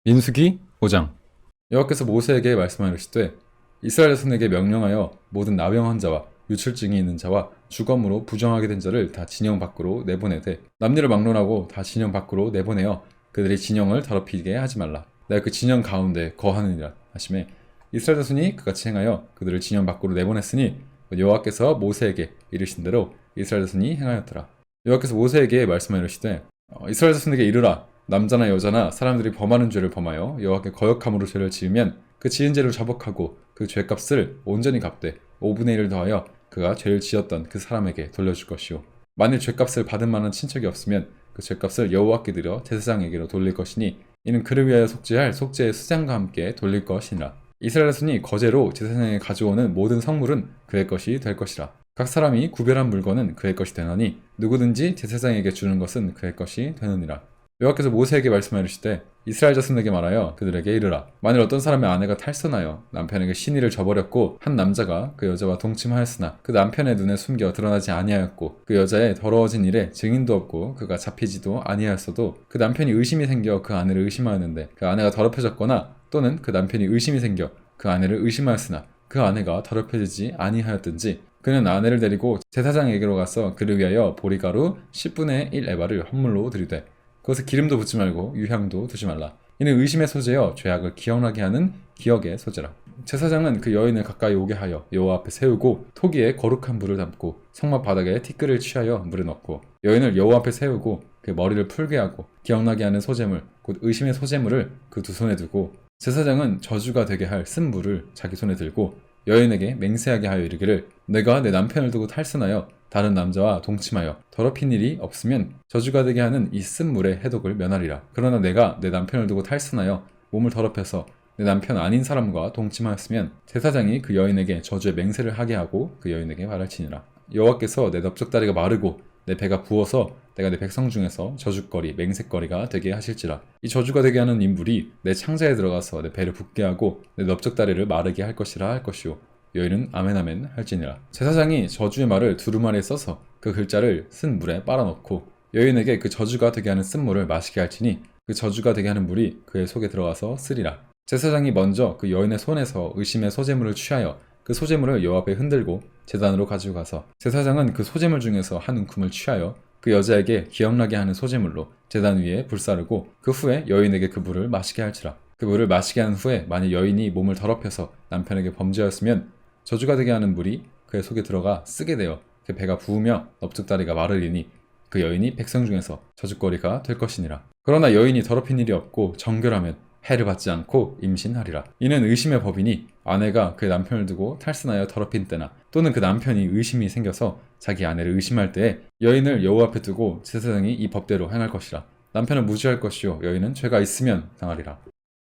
민수기 5장. 여호와께서 모세에게 말씀하시되 이스라엘 자손에게 명령하여 모든 나병한 자와 유출증이 있는 자와 주검으로 부정하게 된 자를 다 진영 밖으로 내보내되 남녀를 막론하고 다 진영 밖으로 내보내어 그들이 진영을 더럽히게 하지 말라. 내가 그 진영 가운데 거하느니라 하시매 이스라엘 자손이 그같이 행하여 그들을 진영 밖으로 내보냈으니 여호와께서 모세에게 이르신 대로 이스라엘 자손이 행하였더라. 여호와께서 모세에게 말씀하시되 이스라엘 자손에게 이르라. 남자나 여자나 사람들이 범하는 죄를 범하여 여호와께 거역함으로 죄를 지으면 그 지은 죄를 자복하고 그 죄값을 온전히 갚되 5분의 1을 더하여 그가 죄를 지었던 그 사람에게 돌려줄 것이요 만일 죄값을 받은 만한 친척이 없으면 그 죄값을 여호와께 드려 제사장에게로 돌릴 것이니 이는 그를 위하여 속죄할 속죄의 수장과 함께 돌릴 것이니라. 이스라엘 자손이 거제로 제사장에게 가져오는 모든 성물은 그의 것이 될 것이라. 각 사람이 구별한 물건은 그의 것이 되나니 누구든지 제사장에게 주는 것은 그의 것이 되느니라. 여호와께서 모세에게 말씀하시되 이스라엘 자손에게 말하여 그들에게 이르라. 만일 어떤 사람의 아내가 탈선하여 남편에게 신의를 저버렸고 한 남자가 그 여자와 동침하였으나 그 남편의 눈에 숨겨 드러나지 아니하였고 그 여자의 더러워진 일에 증인도 없고 그가 잡히지도 아니하였어도 그 남편이 의심이 생겨 그 아내를 의심하였는데 그 아내가 더럽혀졌거나 또는 그 남편이 의심이 생겨 그 아내를 의심하였으나 그 아내가 더럽혀지지 아니하였든지 그는 아내를 데리고 제사장에게로 가서 그를 위하여 보리가루 10분의 1 에바를 헌물로 드리되 그것에 기름도 붓지 말고 유향도 두지 말라. 이는 의심의 소재여 죄악을 기억나게 하는 기억의 소재라. 제사장은 그 여인을 가까이 오게 하여 여호와 앞에 세우고 토기에 거룩한 물을 담고 성막 바닥에 티끌을 취하여 물에 넣고 여인을 여호와 앞에 세우고 그 머리를 풀게 하고 기억나게 하는 소재물 곧 의심의 소재물을 그 두 손에 두고 제사장은 저주가 되게 할 쓴 물을 자기 손에 들고 여인에게 맹세하게 하여 이르기를 내가 내 남편을 두고 탈선하여 다른 남자와 동침하여 더럽힌 일이 없으면 저주가 되게 하는 이 쓴 물의 해독을 면하리라. 그러나 내가 내 남편을 두고 탈선하여 몸을 더럽혀서 내 남편 아닌 사람과 동침하였으면 제사장이 그 여인에게 저주의 맹세를 하게 하고 그 여인에게 말할지니라. 여호와께서 내 넓적다리가 마르고 내 배가 부어서 내가 내 백성 중에서 저주거리 맹세거리가 되게 하실지라. 이 저주가 되게 하는 인물이 내 창자에 들어가서 내 배를 붓게 하고 내 넓적다리를 마르게 할 것이라 할 것이요 여인은 아멘 아멘 할지니라. 제사장이 저주의 말을 두루마리에 써서 그 글자를 쓴 물에 빨아넣고 여인에게 그 저주가 되게 하는 쓴 물을 마시게 할지니 그 저주가 되게 하는 물이 그의 속에 들어가서 쓰리라. 제사장이 먼저 그 여인의 손에서 의심의 소재물을 취하여 그 소재물을 여호와 앞에 흔들고 제단으로 가지고 가서 제사장은 그 소재물 중에서 한 움큼을 취하여 그 여자에게 기억나게 하는 소재물로 제단 위에 불사르고 그 후에 여인에게 그 물을 마시게 할지라. 그 물을 마시게 한 후에 만일 여인이 몸을 더럽혀서 남편에게 범죄하였으면 저주가 되게 하는 물이 그의 속에 들어가 쓰게 되어 그 배가 부으며 넓적다리가 마르리니 그 여인이 백성 중에서 저주거리가 될 것이니라. 그러나 여인이 더럽힌 일이 없고 정결하면 해를 받지 않고 임신하리라. 이는 의심의 법이니 아내가 그 남편을 두고 탈선하여 더럽힌 때나 또는 그 남편이 의심이 생겨서 자기 아내를 의심할 때에 여인을 여호와 앞에 두고 제사장이 이 법대로 행할 것이라. 남편은 무죄할 것이요 여인은 죄가 있으면 당하리라.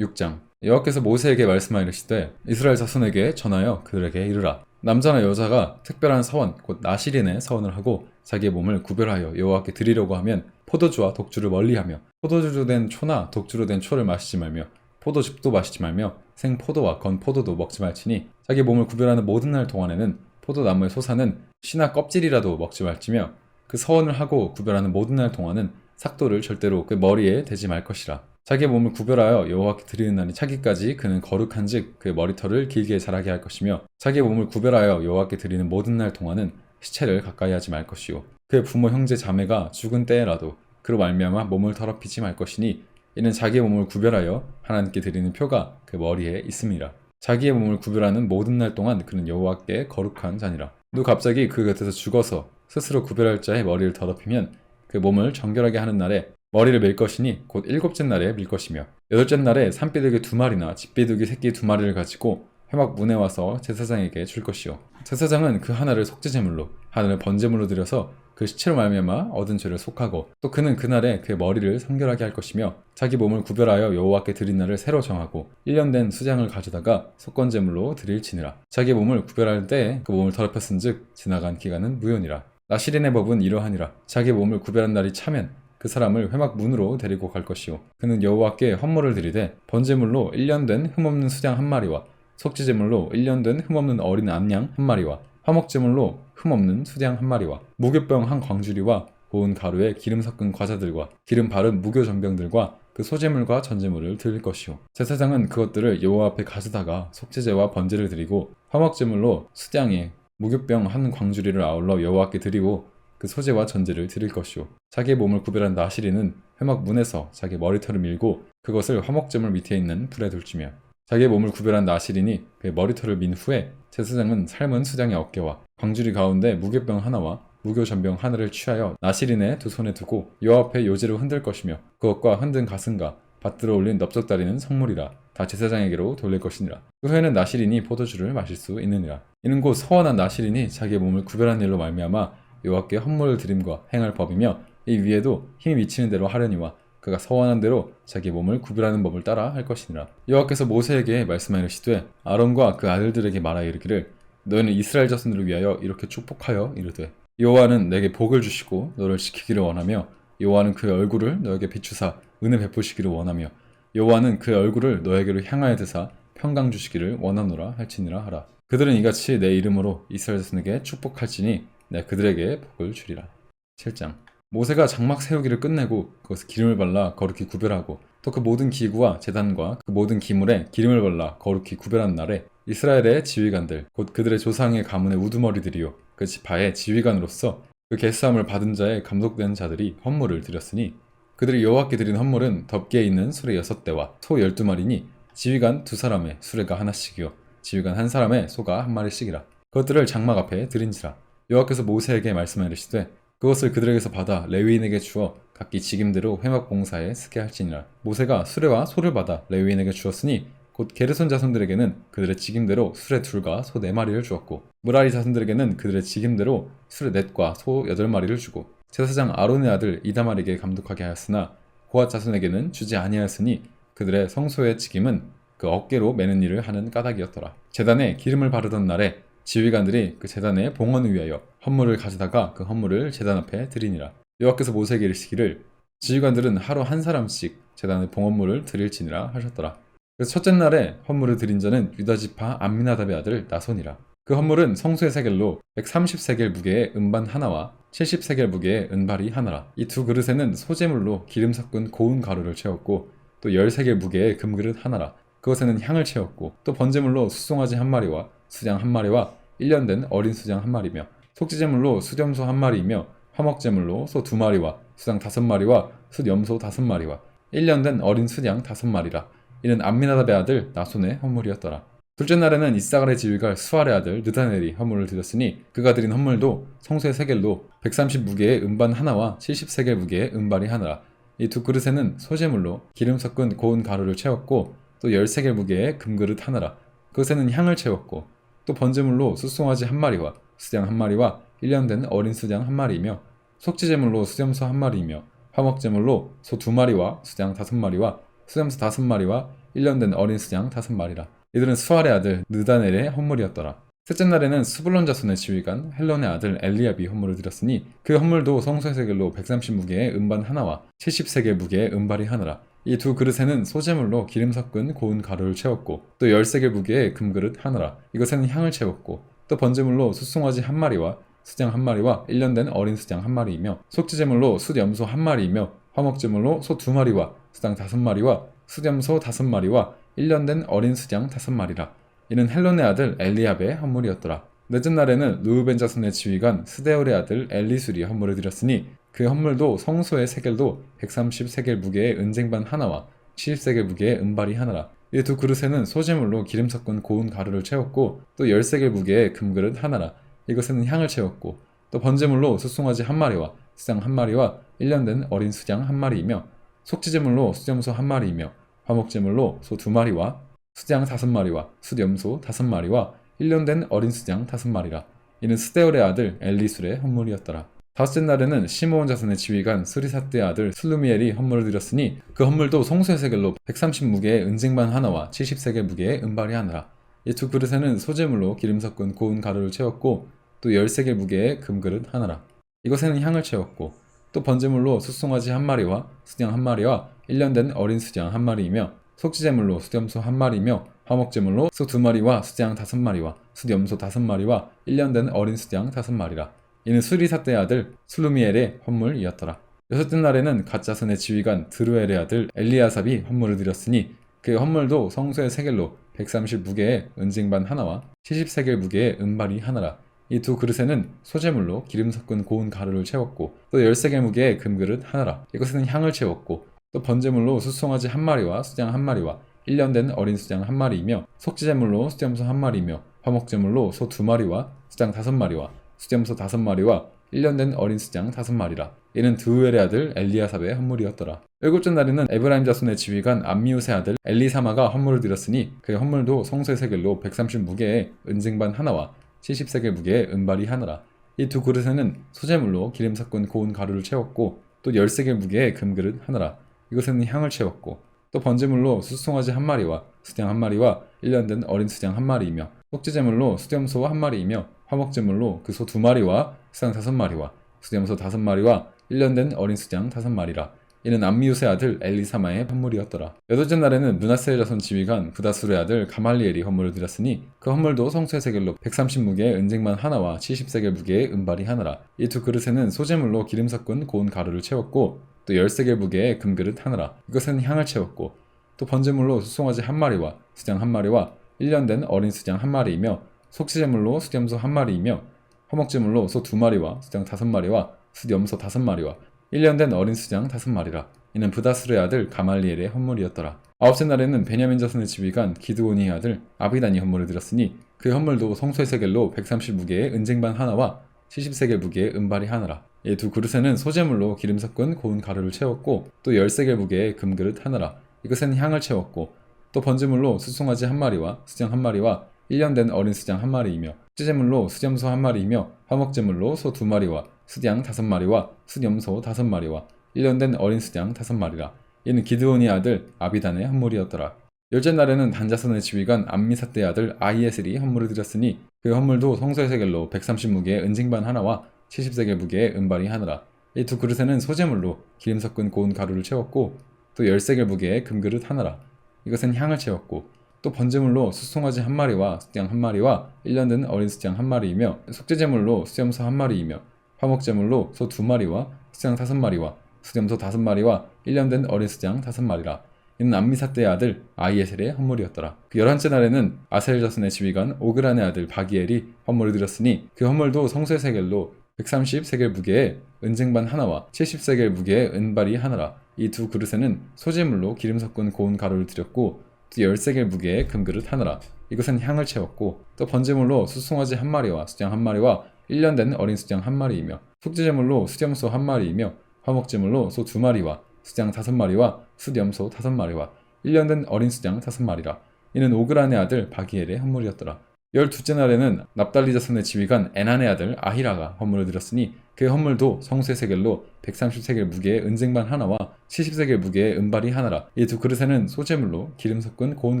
6장. 여호와께서 모세에게 말씀하시되 이스라엘 자손에게 전하여 그들에게 이르라. 남자나 여자가 특별한 서원 곧 나실인의 서원을 하고 자기의 몸을 구별하여 여호와께 드리려고 하면 포도주와 독주를 멀리하며 포도주로 된 초나 독주로 된 초를 마시지 말며 포도즙도 마시지 말며 생포도와 건포도도 먹지 말지니 자기 몸을 구별하는 모든 날 동안에는 포도나무에 솟아는 씨나 껍질이라도 먹지 말지며 그 서원을 하고 구별하는 모든 날 동안은 삭도를 절대로 그 머리에 대지 말 것이라. 자기의 몸을 구별하여 여호와께 드리는 날이 차기까지 그는 거룩한즉 그의 머리털을 길게 자라게 할 것이며 자기의 몸을 구별하여 여호와께 드리는 모든 날 동안은 시체를 가까이 하지 말 것이요 그의 부모 형제 자매가 죽은 때에라도 그로 말미암아 몸을 더럽히지 말 것이니 이는 자기의 몸을 구별하여 하나님께 드리는 표가 그 머리에 있음이라. 자기의 몸을 구별하는 모든 날 동안 그는 여호와께 거룩한 자니라. 누 갑자기 그 곁에서 죽어서 스스로 구별할 자의 머리를 더럽히면 그 몸을 정결하게 하는 날에 머리를 밀 것이니 곧 7째 날에 밀 것이며 8째 날에 산비둘기 2마리나 집비둘기 새끼 2마리를 가지고 회막 문에 와서 제사장에게 줄 것이요 제사장은 그 하나를 속죄제물로 하나를 번제물로 드려서 그 시체로 말미암아 얻은 죄를 속하고 또 그는 그날에 그의 머리를 성결하게 할 것이며 자기 몸을 구별하여 여호와께 드린 날을 새로 정하고 1년 된 수장을 가져다가 속건제물로 드릴지니라. 자기 몸을 구별할 때에 그 몸을 더럽혔은즉 지나간 기간은 무효니라. 나실인의 법은 이러하니라. 자기 몸을 구별한 날이 차면 그 사람을 회막 문으로 데리고 갈 것이요 그는 여호와께 헌물을 드리되 번제물로 1년 된 흠없는 수장 1마리와 속죄제물로 1년 된 흠없는 어린 암양 1마리와 화목제물로 흠없는 수장 1마리와 무교병 한 광주리와 고운 가루에 기름 섞은 과자들과 기름 바른 무교 전병들과 그 소제물과 전제물을 드릴 것이요 제사장은 그것들을 여호와 앞에 가져다가 속죄제와 번제를 드리고 화목제물로 수량의 무교병 한 광주리를 아울러 여호와께 드리고 그 소제와 전제를 드릴 것이요 자기의 몸을 구별한 나시린은 회막 문에서 자기 머리털을 밀고 그것을 화목제물 밑에 있는 불에 둘지며 자기의 몸을 구별한 나시린이 그 머리털을 민 후에 제사장은 삶은 수장의 어깨와 광주리 가운데 무교병 하나와 무교전병 하나를 취하여 나시린의 두 손에 두고 여호와 앞에 요제로 흔들 것이며 그것과 흔든 가슴과 밭들어 올린 넓적다리는 성물이라 다 제사장에게로 돌릴 것이니라. 그 후에는 나시린이 포도주를 마실 수 있느니라. 이는 곧 서원한 나시린이 자기의 몸을 구별한 일로 말미암아 여호와께 헌물을 드림과 행할 법이며 이 위에도 힘이 미치는 대로 하려니와 그가 서원한 대로 자기 몸을 구별하는 법을 따라 할 것이니라. 여호와께서 모세에게 말씀하시되 아론과 그 아들들에게 말하여 이르기를 너희는 이스라엘 자손들을 위하여 이렇게 축복하여 이르되 여호와는 내게 복을 주시고 너를 지키기를 원하며 여호와는 그의 얼굴을 너에게 비추사 은혜 베푸시기를 원하며 여호와는 그의 얼굴을 너에게로 향하여 드사 평강 주시기를 원하노라 할지니라 하라. 그들은 이같이 내 이름으로 이스라엘 자손에게 축복할지니 내가 그들에게 복을 주리라. 7장 모세가 장막 세우기를 끝내고 그것을 기름을 발라 거룩히 구별하고 또 그 모든 기구와 제단과 그 모든 기물에 기름을 발라 거룩히 구별한 날에 이스라엘의 지휘관들 곧 그들의 조상의 가문의 우두머리들이요 그 지파의 지휘관으로서 그 계수함을 받은 자의 감독된 자들이 헌물을 드렸으니 그들이 여호와께 드린 헌물은 덮개에 있는 수레 6대와 소 12마리니 지휘관 2사람의 수레가 하나씩이요 지휘관 1사람의 소가 1마리씩이라. 그것들을 장막 앞에 드린지라. 여호와께서 모세에게 말씀하시되 그것을 그들에게서 받아 레위인에게 주어 각기 직임대로 회막 봉사에 쓰게 할지니라. 모세가 수레와 소를 받아 레위인에게 주었으니 곧 게르손 자손들에게는 그들의 직임대로 수레 2과 소 4마리를 주었고 무라리 자손들에게는 그들의 직임대로 수레 4과 소 8마리를 주고 제사장 아론의 아들 이다말에게 감독하게 하였으나 고앗 자손에게는 주지 아니하였으니 그들의 성소의 직임은 그 어깨로 매는 일을 하는 까닭이었더라. 제단에 기름을 바르던 날에 지휘관들이 그 제단의 봉헌을 위하여 헌물을 가져다가 그 헌물을 제단 앞에 드리니라. 여호와께서 모세에게 이르시기를 지휘관들은 하루 1사람씩 제단의 봉헌물을 드릴지니라 하셨더라. 그래서 첫째 날에 헌물을 드린 자는 유다지파 암미나답의 아들 나손이라. 그 헌물은 성소의 세겔로 130세겔 무게의 은반 하나와 70세겔 무게의 은발이 하나라. 이 두 그릇에는 소재물로 기름 섞은 고운 가루를 채웠고 또 10세겔 무게의 금그릇 하나라. 그것에는 향을 채웠고 또 번제물로 숫송아지 1마리와 수장 1마리와 1년 된 어린 수장 1마리며 속죄제물로 숫염소 1마리이며 화목제물로 소 2마리와 수장 5마리와 숫염소 5마리와 1년 된 어린 수양 5마리라. 이는 암미나답의 아들 나손의 헌물이었더라. 둘째 날에는 이사갈의 지휘관 수알의 아들 느다넬이 헌물을 드렸으니 그가 드린 헌물도 성소의 세겔로 130 무게의 은반 하나와 70세겔 무게의 은발이 하나라. 이 두 그릇에는 소재물로 기름 섞은 고운 가루를 채웠고 또 10세겔 무게의 금그릇 하나라. 그것에는 향을 채웠고 또 번제물로 숫송아지 1마리와 수장 1마리와 1년 된 어린 수장 1마리이며 속죄제물로 수염소 1마리이며 화목제물로 소 2마리와 수장 5마리와 수염소 5마리와 1년 된 어린 수장 5마리라. 이들은 수알의 아들 느다넬의 헌물이었더라. 셋째 날에는 스불론 자손의 지휘관 헬론의 아들 엘리압이 헌물을 드렸으니 그 헌물도 성소의 세겔로 130 무게의 은반 하나와 70세겔 무게의 은발이 하나라. 이 두 그릇에는 소재물로 기름 섞은 고운 가루를 채웠고 또 10세겔 무게의 금그릇 하나라. 이것에는 향을 채웠고 또 번제물로 숫송아지 1마리와 수장 1마리와 1년 된 어린 수장 1마리이며 속죄제물로 숫염소 1마리이며 화목제물로 소 2마리와 수장 5마리와 숫염소 5마리와 1년 된 어린 수장 5마리라. 이는 헬론의 아들 엘리압의 헌물이었더라. 넷째 날에는 르우벤 자손의 지휘관 스데올의 아들 엘리술이 헌물을 드렸으니 그 헌물도 성소의 세겔도 130세겔 무게의 은쟁반 하나와 70세겔 무게의 은발이 하나라. 이 두 그릇에는 소재물로 기름 섞은 고운 가루를 채웠고 또 10세겔 무게의 금그릇 하나라. 이것에는 향을 채웠고 또 번제물로 숫송아지 1마리와 수장 1마리와 1년 된 어린 수장 1마리이며 속죄제물로 수염소 1마리이며 화목제물로 소 2마리와 수장 5마리와 숫염소 5마리와 1년 된 어린 수장 5마리라. 이는 스데올의 아들 엘리술의 헌물이었더라. 다섯째 날에는 시므온 자손의 지휘관 스리사트의 아들 슬루미엘이 헌물을 드렸으니 그 헌물도 성소의 세겔로 130 무게의 은쟁반 하나와 70세겔 무게의 은발이 하나라. 이 두 그릇에는 소재물로 기름 섞은 고운 가루를 채웠고 또 10세겔 무게의 금그릇 하나라. 이것에는 향을 채웠고 또 번제물로 숫송아지 1마리와 수장 1마리와 1년 된 어린 수장 1마리이며 속죄제물로 숫염소 1마리이며 화목제물로 소 2마리와 수장 5마리와 숫염소 5마리와 1년 된 어린 수장 5마리라. 이는 수리사떼의 아들 슬루미엘의 헌물이었더라. 여섯째 날에는 갓 자손의 지휘관 드루엘의 아들 엘리아삽이 헌물을 드렸으니 그의 헌물도 성소의 세겔로 130무게의 은쟁반 하나와 70세겔 무게의 은발이 하나라. 이 두 그릇에는 소재물로 기름 섞은 고운 가루를 채웠고 또 10세겔 무게의 금그릇 하나라. 이것에는 향을 채웠고 또 번제물로 숫송아지 한 마리와 수장 한 마리와 1년 된 어린 수장 한 마리이며 속죄제물로 수염소 한 마리이며 화목제물로 소 2마리와 수장 5마리와 수염소 5마리와 1년 된 어린 수장 5마리라. 이는 드우엘의 아들 엘리아삽의 헌물이었더라. 일곱째 날에는 에브라임 자손의 지휘관 암미우스의 아들 엘리사마가 헌물을 드렸으니 그의 헌물도 성소의 세겔로 130무게의 은쟁반 하나와 70세겔 무게의 은발이 하나라. 이 두 그릇에는 소재물로 기름 섞은 고운 가루를 채웠고 또 10세겔 무게의 금그릇 하나라. 이것에는 향을 채웠고 또 번제물로 숫송아지 한 마리와 수장 한 마리와 1년 된 어린 수장 한 마리이며 속죄제물로 수염소 한 마리이며 화목제물로 그 소 2마리와 수장 5마리와 수염소 5마리와 1년 된 어린 수장 5마리라. 이는 암미우스의 아들 엘리사마의 헌물이었더라. 여덟째 날에는 므낫세의 자손 지휘관 부다술의 아들 가말리엘이 헌물을 드렸으니 그 헌물도 성소의 세겔로 130무게의 은쟁반 하나와 70세겔 무게의 은발이 하나라. 이 두 그릇에는 소재물로 기름 섞은 고운 가루를 채웠고 또 10세겔 무게의 금그릇 하나라. 이것은 향을 채웠고 또 번제물로 숫송아지 한 마리와 수장 한 마리와 1년 된 어린 수장 한 마리이며 속죄제물로 수염소 한 마리이며 화목제물로 소 2마리와 수장 5마리와 수염소 5마리와 1년 된 어린 수장 5마리라. 이는 부다술의 아들 가말리엘의 헌물이었더라. 아홉째 날에는 베냐민 자손의 지휘관 기드온이의 아들 아비단이 헌물을 드렸으니 그 헌물도 성소의 세겔로 130무게의 은쟁반 하나와 70세겔 무게의 은발이 하나라. 이 두 그릇에는 소재물로 기름 섞은 고운 가루를 채웠고 또 10세겔 무게의 금그릇 하나라. 이것에는 향을 채웠고 또 번제물로 숫송아지 한 마리와 수장 한 마리와 1년 된 어린 수장 한 마리이며 수제물로 수염소 한 마리이며 화목제물로 소 2마리와 수장 5마리와 수염소 5마리와 1년 된 어린 수장 5마리라. 이는 기드온의 아들 아비단의 헌물이었더라. 열째 날에는 단자손의 지휘관 암미사대의 아들 아히에셀이 헌물을 드렸으니 그 헌물도 성소의 세겔로 130무게의 은쟁반 하나와 70세겔 무게의 은발이 하나라. 이 두 그릇에는 소재물로 기름 섞은 고운 가루를 채웠고 또 10세겔 무게의 금그릇 하나라. 이것은 향을 채웠고 또 번제물로 숫송아지 한 마리와 수장 한 마리와 1년 된 어린 수장 한 마리이며 속죄제물로 수염소 한 마리이며 화목제물로 소 2마리와 수장 5마리와 수염소 5마리와 1년 된 어린 수장 5마리라. 이는 암미사대의 아들 아히에셀의 헌물이었더라. 그 11째 날에는 아셀 자손의 지휘관 오그란의 아들 바기엘이 헌물을 드렸으니 그 헌물도 성소의 세겔로 130세겔 무게의 은쟁반 하나와 70세겔 무게의 은발이 하나라. 이 두 그릇에는 소재물로 기름 섞은 고운 가루를 드렸고 또 10세겔 무게의 금그릇 하나라. 이것은 향을 채웠고 또 번제물로 숫송아지 한 마리와 수장 한 마리와 1년 된 어린 수장 한 마리이며 속죄제물로 수염소 한 마리이며 화목제물로 소 2마리와 수장 5마리와 수염소 5마리와 1년 된 어린 수장 5마리라. 이는 오그란의 아들 바기엘의 헌물이었더라. 12째 날에는 납달리 자손의 지휘관 에난의 아들 아히라가 헌물을 드렸으니 그의 헌물도 성소의 세겔로 130세겔 무게의 은쟁반 하나와 70세겔 무게의 은발이 하나라. 이 두 그릇에는 소재물로 기름 섞은 고운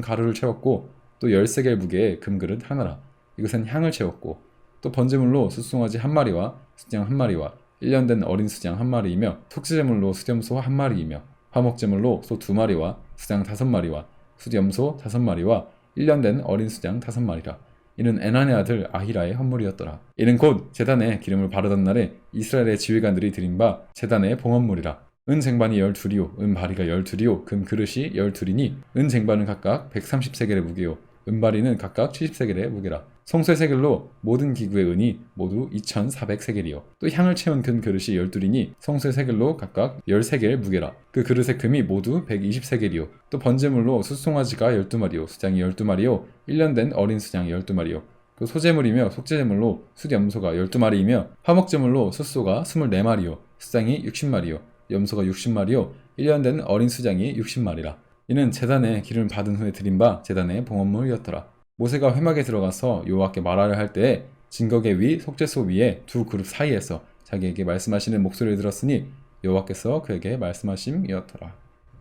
가루를 채웠고 또 10세겔 무게의 금그릇 하나라. 이것은 향을 채웠고 또 번제물로 숫송아지 한 마리와 수장 한 마리와 1년 된 어린 수장 한 마리이며 속죄제물로 수염소 한 마리이며 화목제물로 소 2마리와 수장 5마리와 수염소 5마리와 1년 된 어린 수장 5마리라. 이는 에난의 아들 아히라의 헌물이었더라. 이는 곧 제단에 기름을 바르던 날에 이스라엘의 지휘관들이 드린 바 제단의 봉헌물이라. 은 쟁반이 12이요 은 바리가 12이요 금 그릇이 12이니 은 쟁반은 각각 130세겔의 무게요 은바리는 각각 70세겔의 무게라. 성소의 세겔로 모든 기구의 은이 모두 2400세겔이요 또 향을 채운 금 그릇이 12이니 성소의 세겔로 각각 10세겔 무게라. 그 그릇의 금이 모두 120세겔이요 또 번제물로 숫송아지가 12마리요 수장이 12마리요 1년 된 어린 수장이 12마리요 그 소제물이며 속죄제물로 숫염소가 12마리이며 화목제물로 숫소가 24마리요 수장이 60마리요 염소가 60마리요 1년 된 어린 수장이 60마리라. 이는 제단에 기름을 받은 후에 드린 바 제단의 봉헌물이었더라. 모세가 회막에 들어가서 여호와께 말하려 할 때에 진거계 위 속죄소 위에 두 그룹 사이에서 자기에게 말씀하시는 목소리를 들었으니 여호와께서 그에게 말씀하심이었더라.